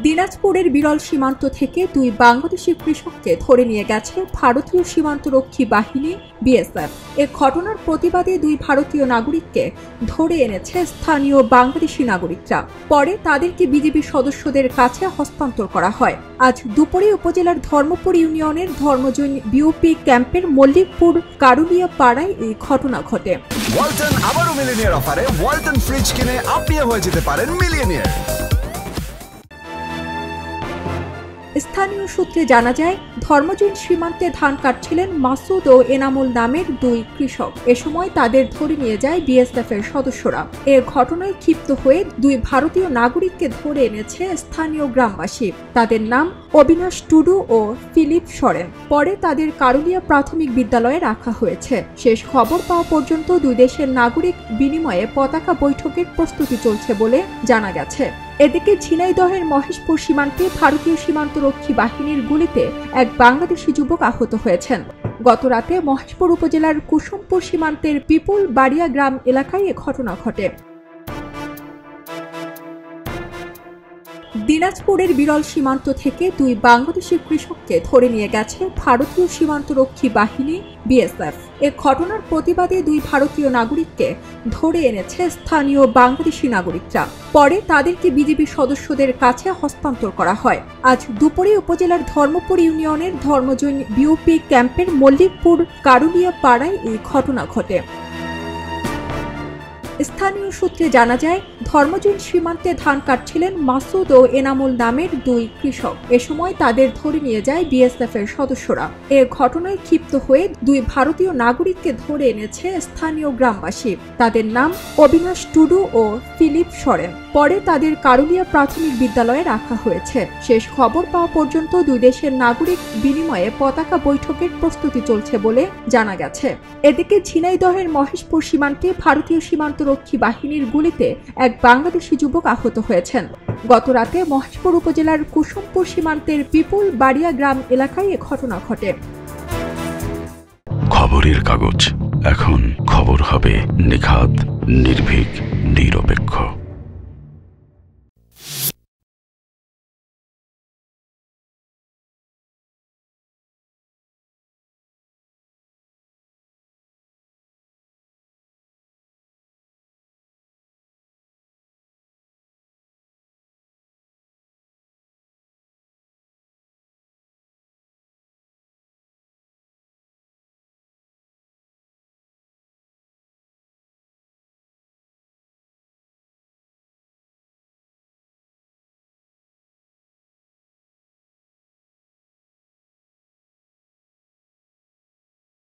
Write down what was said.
দিনাজপুরের বিরল সীমান্ত থেকে দুই বাংলাদেশি কৃষককে ধরে নিয়ে গেছে ভারতীয় সীমান্তরক্ষী বাহিনী বিএসএফ। এ ঘটনার প্রতিবাদে দুই ভারতীয় নাগরিককে ধরে এনেছে স্থানীয় বাংলাদেশি নাগরিকরা। পরে তাদেরকে বিজিবি সদস্যদের কাছে হস্তান্তর করা হয়। আজ দুপুরে উপজেলার ধর্মপুর ইউনিয়নের ধর্মজৈন বিওপি ক্যাম্পের মল্লিকপুর কারুলিয়া পাড়ায় এই ঘটনা ঘটে। ওয়ালটন আবারও মিলিয়নিয়ার অফারে ওয়ালটন ফ্রিজ কিনে আপনিও হয়ে যেতে পারেন মিলিয়নিয়ার। স্থানীয় সূত্রে জানা যায়, ধর্মজৈন সীমান্তে ধান কাটছিলেন মাসুদ ও এনামুল নামের দুই কৃষক। এ সময় তাদের ধরে নিয়ে যায় বিএসএফ এর সদস্যরা। এ ঘটনায় ক্ষিপ্ত হয়ে দুই ভারতীয় নাগরিককে ধরে এনেছে স্থানীয় গ্রামবাসী। তাদের নাম অবিনাশ টুডু ও ফিলিপ সরেন। পরে তাদের কারুলিয়া প্রাথমিক বিদ্যালয়ে রাখা হয়েছে। শেষ খবর পাওয়া পর্যন্ত দুই দেশের নাগরিক বিনিময়ে পতাকা বৈঠকের প্রস্তুতি চলছে বলে জানা গেছে। এদিকে ঝিনাইদহের মহেশপুর সীমান্তে ভারতীয় সীমান্তরক্ষী বাহিনীর গুলিতে এক বাংলাদেশি যুবক আহত হয়েছেন। গতরাতে মহেশপুর উপজেলার কুসুমপুর সীমান্তের পিপুল বাড়িয়া গ্রাম এলাকায় এ ঘটনা ঘটে। দিনাজপুরের বিরল সীমান্ত থেকে দুই বাংলাদেশি কৃষককে ধরে নিয়ে গেছে ভারতীয় সীমান্তরক্ষী বাহিনী বিএসএফ। এ ঘটনার প্রতিবাদে দুই ভারতীয় নাগরিককে ধরে এনেছে স্থানীয় বাংলাদেশি নাগরিকরা। পরে তাদেরকে বিজিবি সদস্যদের কাছে হস্তান্তর করা হয়। আজ দুপুরে উপজেলার ধর্মপুর ইউনিয়নের ধর্মজৈন বিওপি ক্যাম্পের মল্লিকপুর কারুলিয়া পাড়ায় এই ঘটনা ঘটে। স্থানীয় সূত্রে জানা যায়, ধর্মজৈন সীমান্তে ধান কাটছিলেন মাসুদ ও এনামুল নামের দুই কৃষক। এ সময় তাদের ধরে নিয়ে যায় বিএসএফ এর সদস্যরা। এ ঘটনায় ক্ষিপ্ত হয়ে দুই ভারতীয় নাগরিককে ধরে এনেছে স্থানীয় গ্রামবাসী। তাদের নাম অবিনাশ টুডু ও ফিলিপ সরেন। পরে তাদের কারুলিয়া প্রাথমিক বিদ্যালয়ে রাখা হয়েছে। শেষ খবর পাওয়া পর্যন্ত দুই দেশের নাগরিক বিনিময়ে পতাকা বৈঠকের প্রস্তুতি চলছে বলে জানা গেছে। এদিকে ঝিনাইদহের মহেশপুর সীমান্তে ভারতীয় সীমান্তরক্ষী বাহিনীর গুলিতে এক বাংলাদেশি যুবক আহত হয়েছেন। গতরাতে মহেশপুর উপজেলার কুসুমপুর সীমান্তের পিপুল বাড়িয়া গ্রাম এলাকায় এ ঘটনা ঘটে। খবরের কাগজ, এখন খবর হবে নিখাত, নির্ভীক, নিরপেক্ষ।